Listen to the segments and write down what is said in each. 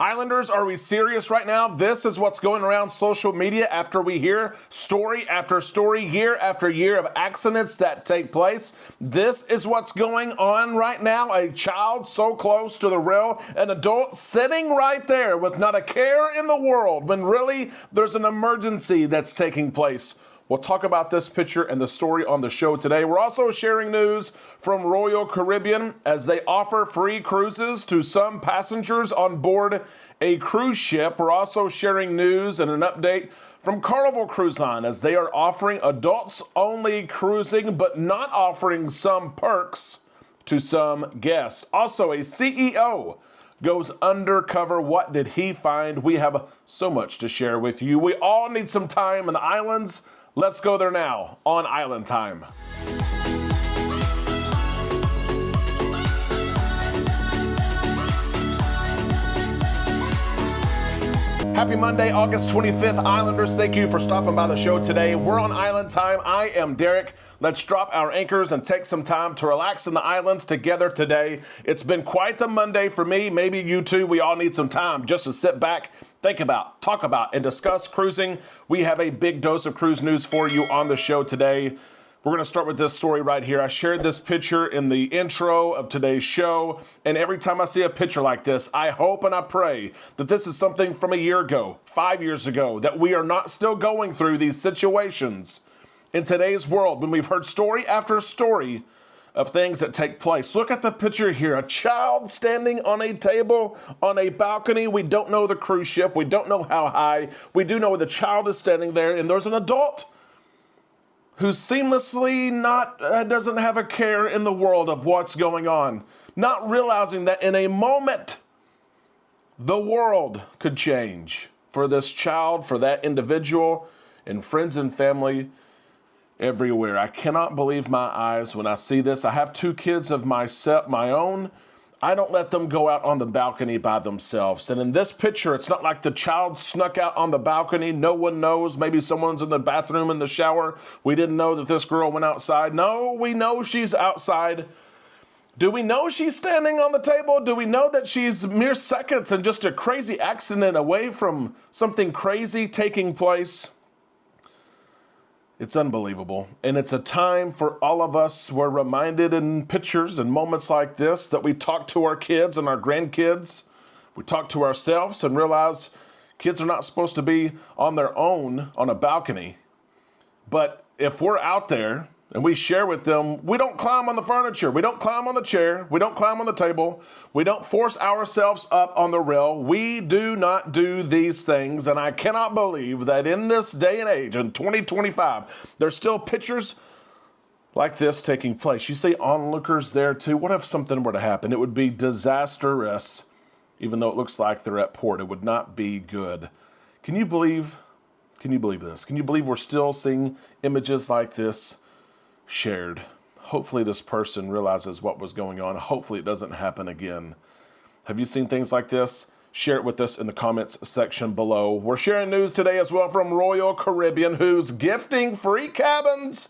Islanders, are we serious right now? This is what's going around social media after we hear story after story, year after year of accidents that take place. This is what's going on right now. A child so close to the rail, an adult sitting right there with not a care in the world when really there's an emergency that's taking place. We'll talk about this picture and the story on the show today. We're also sharing news from Royal Caribbean as they offer free cruises to some passengers on board a cruise ship. We're also sharing news and an update from Carnival Cruise Line as they are offering adults-only cruising, but not offering some perks to some guests. Also, a CEO goes undercover. What did he find? We have so much to share with you. We all need some time in the islands. Let's go there now on Island Time. Happy Monday, August 25th, Islanders. Thank you for stopping by the show today. We're on Island Time. I am Derek. Let's drop our anchors and take some time to relax in the islands together today. It's been quite the Monday for me. Maybe you too. We all need some time just to sit back, think about, talk about, and discuss cruising. We have a big dose of cruise news for you on the show today. We're going to start with this story right here. I shared this picture in the intro of today's show, and every time I see a picture like this, I hope and I pray that this is something from a year ago, 5 years ago, that we are not still going through these situations in today's world when we've heard story after story of things that take place. Look at the picture here. A child standing on a table on a balcony. We don't know the cruise ship. We don't know how high. We do know the child is standing there, and there's an adult who seamlessly doesn't have a care in the world of what's going on, not realizing that in a moment, the world could change for this child, for that individual, and friends and family everywhere. I cannot believe my eyes when I see this. I have 2 kids of my own. I don't let them go out on the balcony by themselves. And in this picture, it's not like the child snuck out on the balcony. No one knows. Maybe someone's in the bathroom in the shower. We didn't know that this girl went outside. No, we know she's outside. Do we know she's standing on the table? Do we know that she's mere seconds and just a crazy accident away from something crazy taking place? It's unbelievable. And it's a time for all of us. We're reminded in pictures and moments like this that we talk to our kids and our grandkids. We talk to ourselves and realize kids are not supposed to be on their own on a balcony. But if we're out there and we share with them, we don't climb on the furniture. We don't climb on the chair. We don't climb on the table. We don't force ourselves up on the rail. We do not do these things. And I cannot believe that in this day and age, in 2025, there's still pictures like this taking place. You see onlookers there too. What if something were to happen? It would be disastrous, even though it looks like they're at port. It would not be good. Can you believe this? Can you believe we're still seeing images like this shared? Hopefully this person realizes what was going on. Hopefully it doesn't happen again. Have you seen things like this? Share it with us in the comments section below. We're sharing news today as well from Royal Caribbean, who's gifting free cabins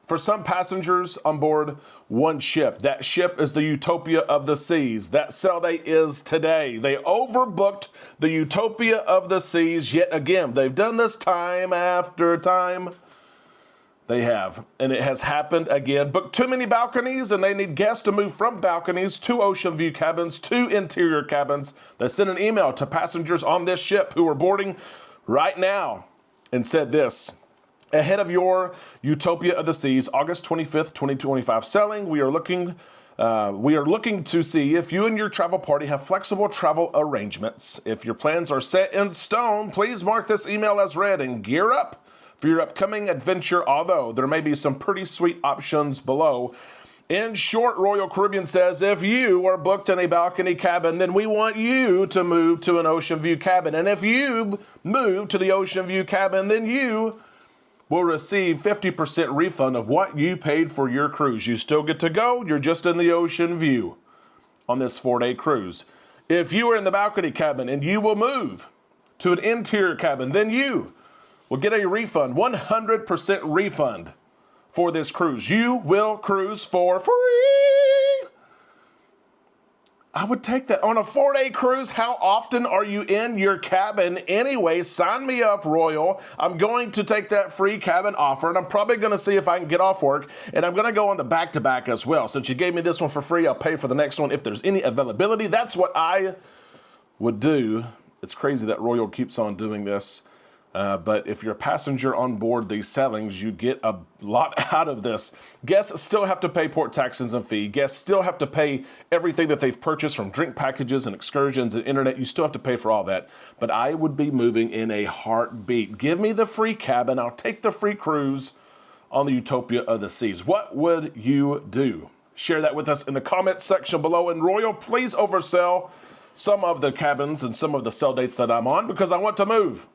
for some passengers on board one ship. That ship is the Utopia of the Seas. That sail day is today. They overbooked the Utopia of the Seas yet again. They've done this time after time. They have, and it has happened again. Booked too many balconies, and they need guests to move from balconies to ocean view cabins, to interior cabins. They sent an email to passengers on this ship who are boarding right now and said this: ahead of your Utopia of the Seas, August 25th, 2025 sailing, we are looking to see if you and your travel party have flexible travel arrangements. If your plans are set in stone, please mark this email as read and gear up for your upcoming adventure, although there may be some pretty sweet options below. In short, Royal Caribbean says, if you are booked in a balcony cabin, then we want you to move to an ocean view cabin. And if you move to the ocean view cabin, then you will receive 50% refund of what you paid for your cruise. You still get to go. You're just in the ocean view on this 4-day cruise. If you are in the balcony cabin and you will move to an interior cabin, then you will get a refund, 100% refund for this cruise. You will cruise for free. I would take that. On a 4-day cruise, how often are you in your cabin anyway? Sign me up, Royal. I'm going to take that free cabin offer, and I'm probably going to see if I can get off work, and I'm going to go on the back-to-back as well. Since you gave me this one for free, I'll pay for the next one if there's any availability. That's what I would do. It's crazy that Royal keeps on doing this. But if you're a passenger on board these sailings, you get a lot out of this. Guests still have to pay port taxes and fee. Guests still have to pay everything that they've purchased from drink packages and excursions and internet. You still have to pay for all that. But I would be moving in a heartbeat. Give me the free cabin. I'll take the free cruise on the Utopia of the Seas. What would you do? Share that with us in the comments section below. And Royal, please oversell some of the cabins and some of the sell dates that I'm on because I want to move.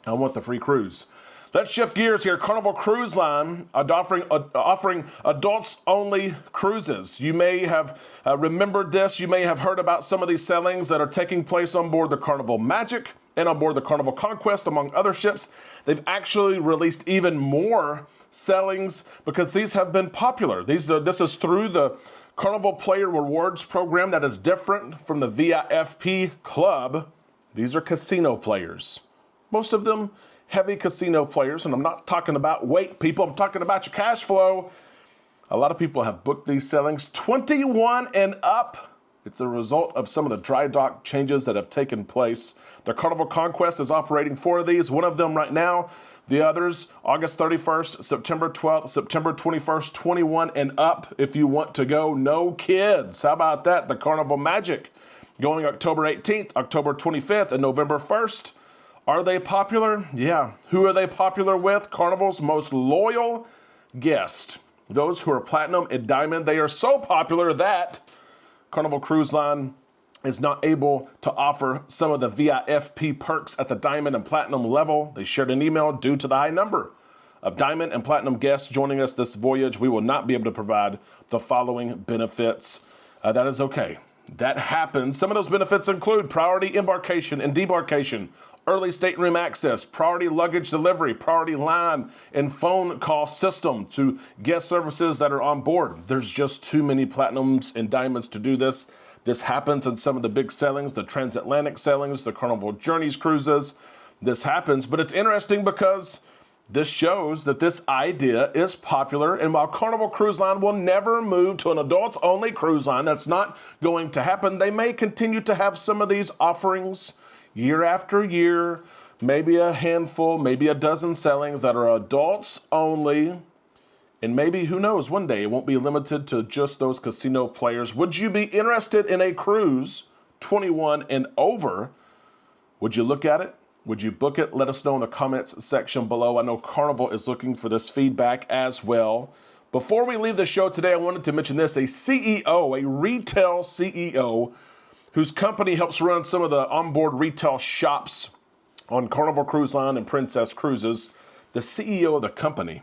I want the free cruise. Let's shift gears here. Carnival Cruise Line offering adults-only cruises. You may have remembered this. You may have heard about some of these sailings that are taking place on board the Carnival Magic and on board the Carnival Conquest, among other ships. They've actually released even more sailings because these have been popular. This is through the Carnival Player Rewards program that is different from the VIFP Club. These are casino players. Most of them heavy casino players, and I'm not talking about weight, people. I'm talking about your cash flow. A lot of people have booked these sailings 21 and up. It's a result of some of the dry dock changes that have taken place. The Carnival Conquest is operating 4 of these, one of them right now. The others, August 31st, September 12th, September 21st, 21 and up if you want to go. No kids. How about that? The Carnival Magic going October 18th, October 25th, and November 1st. Are they popular? Yeah. Who are they popular with? Carnival's most loyal guest. Those who are platinum and diamond. They are so popular that Carnival Cruise Line is not able to offer some of the VIFP perks at the diamond and platinum level. They shared an email due to the high number of diamond and platinum guests joining us this voyage. We will not be able to provide the following benefits. That is okay. That happens. Some of those benefits include priority embarkation and debarkation, early stateroom access, priority luggage delivery, priority line and phone call system to guest services that are on board. There's just too many platinums and diamonds to do this. This happens in some of the big sailings, the transatlantic sailings, the Carnival Journeys cruises. This happens, but it's interesting because this shows that this idea is popular, and while Carnival Cruise Line will never move to an adults-only cruise line, that's not going to happen. They may continue to have some of these offerings year after year, maybe a handful, maybe a dozen sailings that are adults only, and maybe, who knows, one day it won't be limited to just those casino players. Would you be interested in a cruise 21 and over? Would you look at it? Would you book it? Let us know in the comments section below. I know Carnival is looking for this feedback as well. Before we leave the show today, I wanted to mention this. A CEO, a retail CEO, whose company helps run some of the onboard retail shops on Carnival Cruise Line and Princess Cruises. The CEO of the company,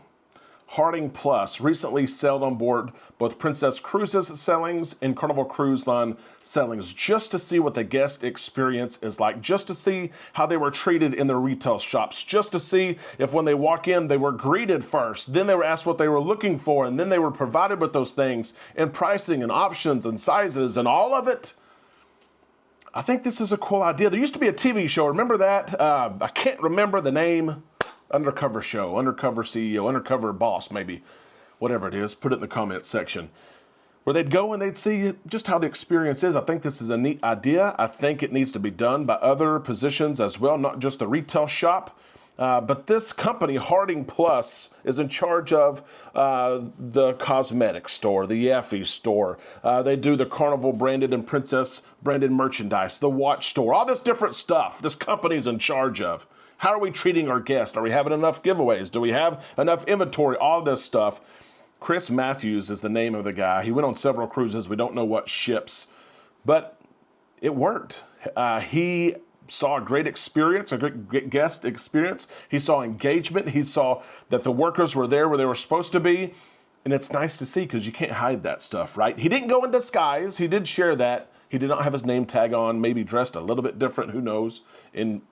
Harding Plus, recently sailed on board both Princess Cruises sailings and Carnival Cruise Line sailings just to see what the guest experience is like, just to see how they were treated in their retail shops, just to see if when they walk in, they were greeted first, then they were asked what they were looking for, and then they were provided with those things and pricing and options and sizes and all of it. I think this is a cool idea. There used to be a TV show, remember that? I can't remember the name. Undercover show, undercover CEO, undercover boss, maybe, whatever it is, put it in the comments section, where they'd go and they'd see just how the experience is. I think this is a neat idea. I think it needs to be done by other positions as well, not just the retail shop. But this company, Harding Plus, is in charge of the cosmetic store, the Yaffe store. They do the Carnival branded and Princess branded merchandise, the watch store, all this different stuff this company's in charge of. How are we treating our guests? Are we having enough giveaways? Do we have enough inventory? All this stuff. Chris Matthews is the name of the guy. He went on several cruises. We don't know what ships, but it worked. He saw a great experience, a great guest experience. He saw engagement. He saw that the workers were there where they were supposed to be. And it's nice to see because you can't hide that stuff, right? He didn't go in disguise. He did share that. He did not have his name tag on, maybe dressed a little bit different, who knows, in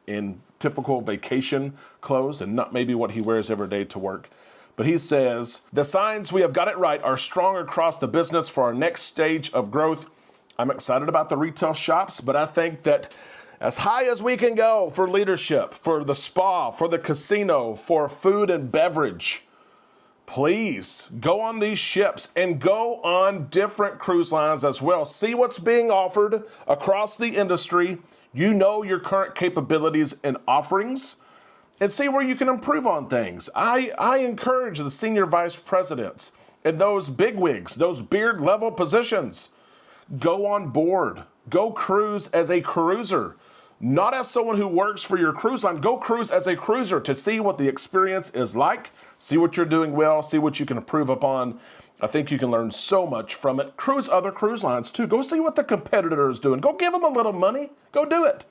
typical vacation clothes and not maybe what he wears every day to work. But he says, the signs we have got it right are strong across the business for our next stage of growth. I'm excited about the retail shops, but I think that as high as we can go for leadership, for the spa, for the casino, for food and beverage, please go on these ships and go on different cruise lines as well. See what's being offered across the industry. You know your current capabilities and offerings, and see where you can improve on things. I encourage the senior vice presidents and those bigwigs, those beard level positions, go on board. Go cruise as a cruiser, not as someone who works for your cruise line. Go cruise as a cruiser to see what the experience is like, see what you're doing well, see what you can improve upon. I think you can learn so much from it. Cruise other cruise lines too. Go see what the competitor is doing. Go give them a little money. Go do it.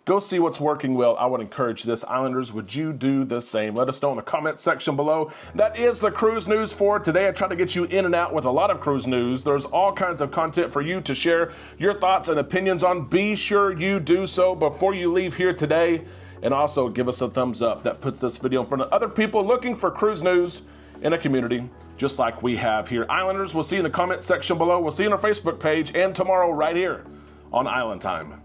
Go see what's working well. I would encourage this. Islanders, would you do the same? Let us know in the comment section below. That is the cruise news for today. I try to get you in and out with a lot of cruise news. There's all kinds of content for you to share your thoughts and opinions on. Be sure you do so before you leave here today. And also give us a thumbs up. That puts this video in front of other people looking for cruise news in a community just like we have here. Islanders, we'll see you in the comment section below. We'll see you on our Facebook page and tomorrow right here on Island Time.